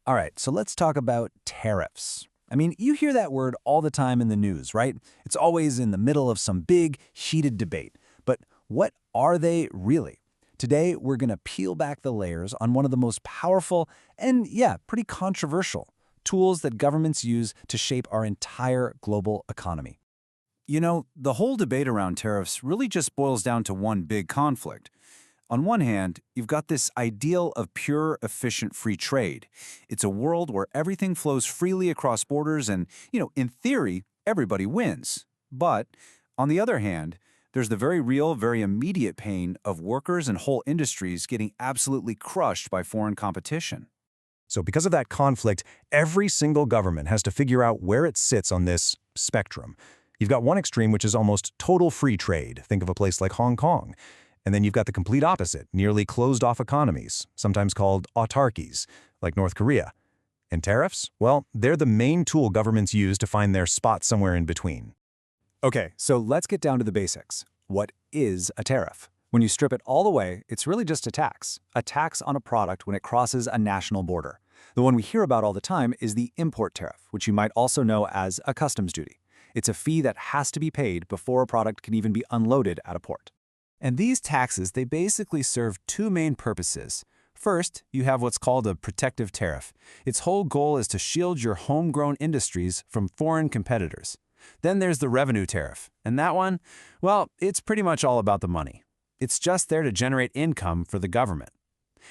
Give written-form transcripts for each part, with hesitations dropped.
All right, so let's talk about tariffs. I mean, you hear that word all the time in the news, right? It's always in the middle of some big, heated debate. But what are they really? Today, we're going to peel back the layers on one of the most powerful and, yeah, pretty controversial tools that governments use to shape our entire global economy. The whole debate around tariffs really just boils down to one big conflict. On one hand, you've got this ideal of pure, efficient free trade. It's a world where everything flows freely across borders and, in theory, everybody wins. But, on the other hand, there's the very real, very immediate pain of workers and whole industries getting absolutely crushed by foreign competition. So because of that conflict, every single government has to figure out where it sits on this spectrum. You've got one extreme, which is almost total free trade. Think of a place like Hong Kong. And then you've got the complete opposite, nearly closed-off economies, sometimes called autarkies, like North Korea. And tariffs? Well, they're the main tool governments use to find their spot somewhere in between. Okay, so let's get down to the basics. What is a tariff? When you strip it all away, it's really just a tax on a product when it crosses a national border. The one we hear about all the time is the import tariff, which you might also know as a customs duty. It's a fee that has to be paid before a product can even be unloaded at a port. And these taxes, they basically serve two main purposes. First, you have what's called a protective tariff. Its whole goal is to shield your homegrown industries from foreign competitors. Then there's the revenue tariff, and that one, well, it's pretty much all about the money. It's just there to generate income for the government.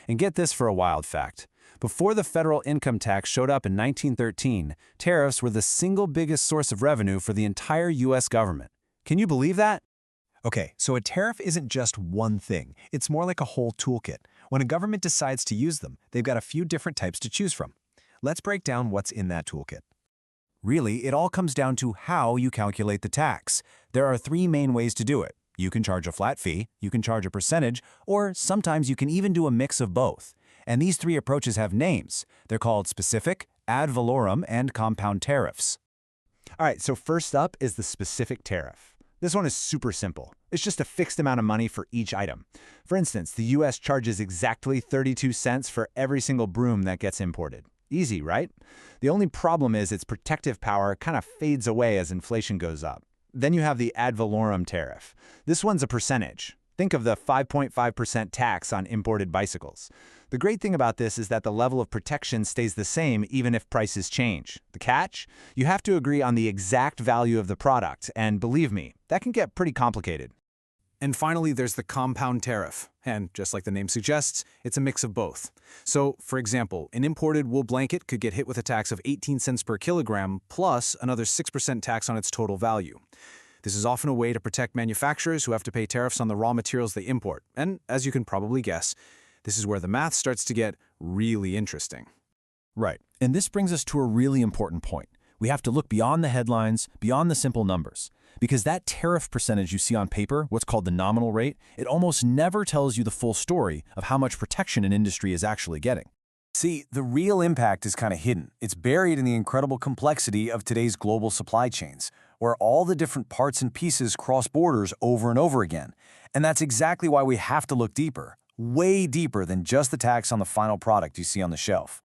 And get this for a wild fact. Before the federal income tax showed up in 1913, tariffs were the single biggest source of revenue for the entire U.S. government. Can you believe that? Okay, so a tariff isn't just one thing. It's more like a whole toolkit. When a government decides to use them, they've got a few different types to choose from. Let's break down what's in that toolkit. Really, it all comes down to how you calculate the tax. There are three main ways to do it. You can charge a flat fee, you can charge a percentage, or sometimes you can even do a mix of both. And these three approaches have names. They're called specific, ad valorem, and compound tariffs. All right, so first up is the specific tariff. This one is super simple. It's just a fixed amount of money for each item. For instance, the US charges exactly 32 cents for every single broom that gets imported. Easy, right? The only problem is its protective power kind of fades away as inflation goes up. Then you have the ad valorem tariff. This one's a percentage. Think of the 5.5% tax on imported bicycles. The great thing about this is that the level of protection stays the same even if prices change. The catch? You have to agree on the exact value of the product, and believe me, that can get pretty complicated. And finally, there's the compound tariff. And just like the name suggests, it's a mix of both. So, for example, an imported wool blanket could get hit with a tax of 18 cents per kilogram plus another 6% tax on its total value. This is often a way to protect manufacturers who have to pay tariffs on the raw materials they import. And as you can probably guess, this is where the math starts to get really interesting. Right, and this brings us to a really important point. We have to look beyond the headlines, beyond the simple numbers. Because that tariff percentage you see on paper, what's called the nominal rate, it almost never tells you the full story of how much protection an industry is actually getting. See, the real impact is kind of hidden. It's buried in the incredible complexity of today's global supply chains, where all the different parts and pieces cross borders over and over again. And that's exactly why we have to look deeper, way deeper than just the tax on the final product you see on the shelf.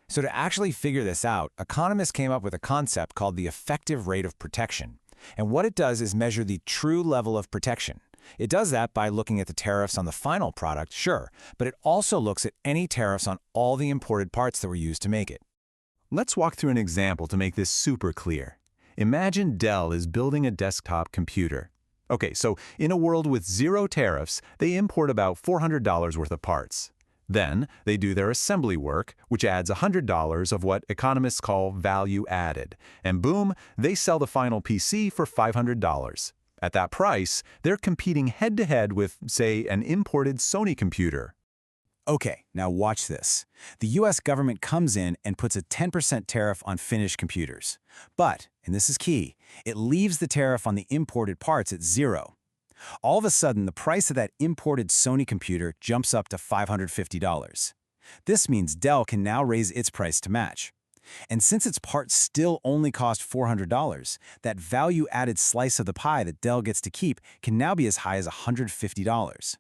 So to actually figure this out, economists came up with a concept called the effective rate of protection. And what it does is measure the true level of protection. It does that by looking at the tariffs on the final product, sure, but it also looks at any tariffs on all the imported parts that were used to make it. Let's walk through an example to make this super clear. Imagine Dell is building a desktop computer. Okay, so in a world with zero tariffs, they import about $400 worth of parts. Then they do their assembly work, which adds $100 of what economists call value added. And boom, they sell the final PC for $500. At that price, they're competing head-to-head with, say, an imported Sony computer. Okay, now watch this. The US government comes in and puts a 10% tariff on finished computers. But, and this is key, it leaves the tariff on the imported parts at zero. All of a sudden, the price of that imported Sony computer jumps up to $550. This means Dell can now raise its price to match. And since its parts still only cost $400, that value-added slice of the pie that Dell gets to keep can now be as high as $150.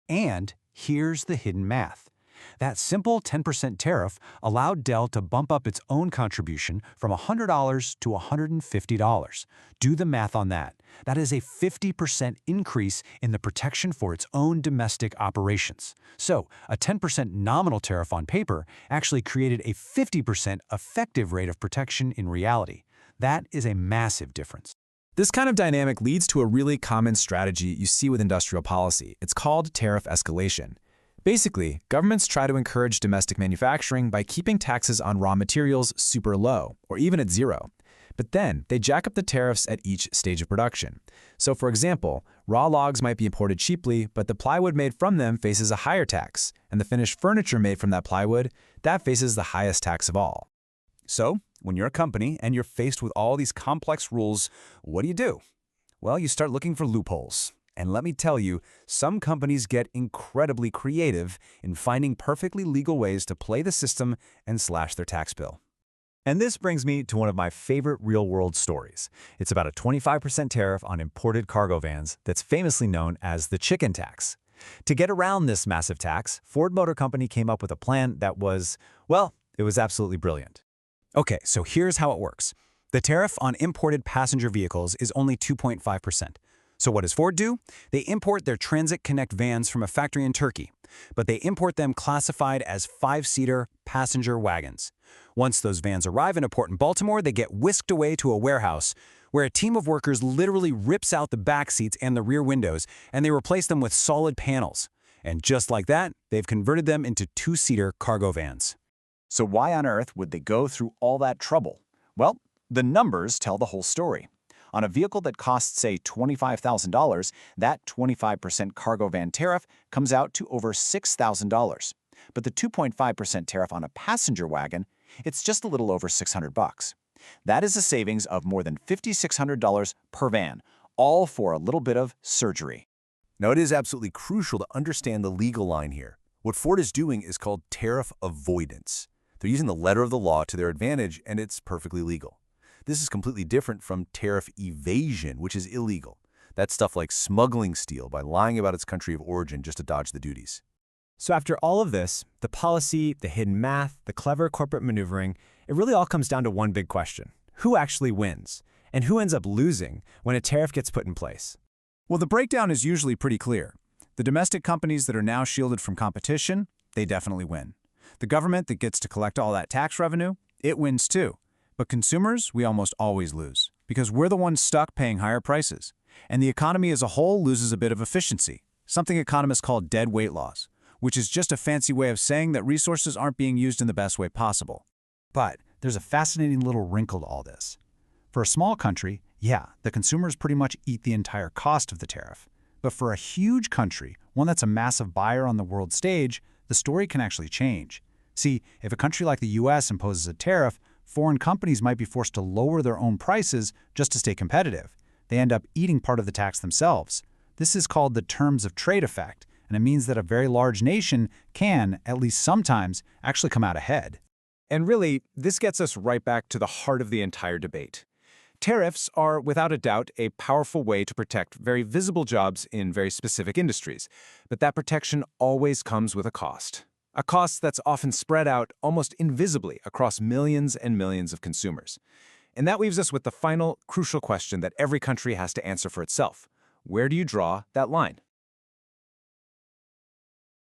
And here's the hidden math. That simple 10% tariff allowed Dell to bump up its own contribution from $100 to $150. Do the math on that. That is a 50% increase in the protection for its own domestic operations. So, a 10% nominal tariff on paper actually created a 50% effective rate of protection in reality. That is a massive difference. This kind of dynamic leads to a really common strategy you see with industrial policy. It's called tariff escalation. Basically, governments try to encourage domestic manufacturing by keeping taxes on raw materials super low, or even at zero. But then, they jack up the tariffs at each stage of production. So for example, raw logs might be imported cheaply, but the plywood made from them faces a higher tax, and the finished furniture made from that plywood, that faces the highest tax of all. So, when you're a company and you're faced with all these complex rules, what do? Well, you start looking for loopholes. And let me tell you, some companies get incredibly creative in finding perfectly legal ways to play the system and slash their tax bill. And this brings me to one of my favorite real-world stories. It's about a 25% tariff on imported cargo vans that's famously known as the chicken tax. To get around this massive tax, Ford Motor Company came up with a plan that was, well, it was absolutely brilliant. Okay, so here's how it works. The tariff on imported passenger vehicles is only 2.5%. So what does Ford do? They import their Transit Connect vans from a factory in Turkey, but they import them classified as 5-seater passenger wagons. Once those vans arrive in a port in Baltimore, they get whisked away to a warehouse where a team of workers literally rips out the back seats and the rear windows, and they replace them with solid panels. And just like that, they've converted them into 2-seater cargo vans. So why on earth would they go through all that trouble? Well, the numbers tell the whole story. On a vehicle that costs, say, $25,000, that 25% cargo van tariff comes out to over $6,000. But the 2.5% tariff on a passenger wagon, it's just a little over $600. That is a savings of more than $5,600 per van, all for a little bit of surgery. Now, it is absolutely crucial to understand the legal line here. What Ford is doing is called tariff avoidance. They're using the letter of the law to their advantage, and it's perfectly legal. This is completely different from tariff evasion, which is illegal. That's stuff like smuggling steel by lying about its country of origin just to dodge the duties. So after all of this, the policy, the hidden math, the clever corporate maneuvering, it really all comes down to one big question. Who actually wins? And who ends up losing when a tariff gets put in place? Well, the breakdown is usually pretty clear. The domestic companies that are now shielded from competition, they definitely win. The government that gets to collect all that tax revenue, it wins too. But consumers, we almost always lose, because we're the ones stuck paying higher prices. And the economy as a whole loses a bit of efficiency, something economists call dead weight loss, which is just a fancy way of saying that resources aren't being used in the best way possible. But there's a fascinating little wrinkle to all this. For a small country, yeah, the consumers pretty much eat the entire cost of the tariff. But for a huge country, one that's a massive buyer on the world stage, the story can actually change. See, if a country like the US imposes a tariff, foreign companies might be forced to lower their own prices just to stay competitive. They end up eating part of the tax themselves. This is called the terms of trade effect, and it means that a very large nation can, at least sometimes, actually come out ahead. And really, this gets us right back to the heart of the entire debate. Tariffs are, without a doubt, a powerful way to protect very visible jobs in very specific industries, but that protection always comes with a cost. A cost that's often spread out almost invisibly across millions and millions of consumers. And that leaves us with the final, crucial question that every country has to answer for itself. Where do you draw that line?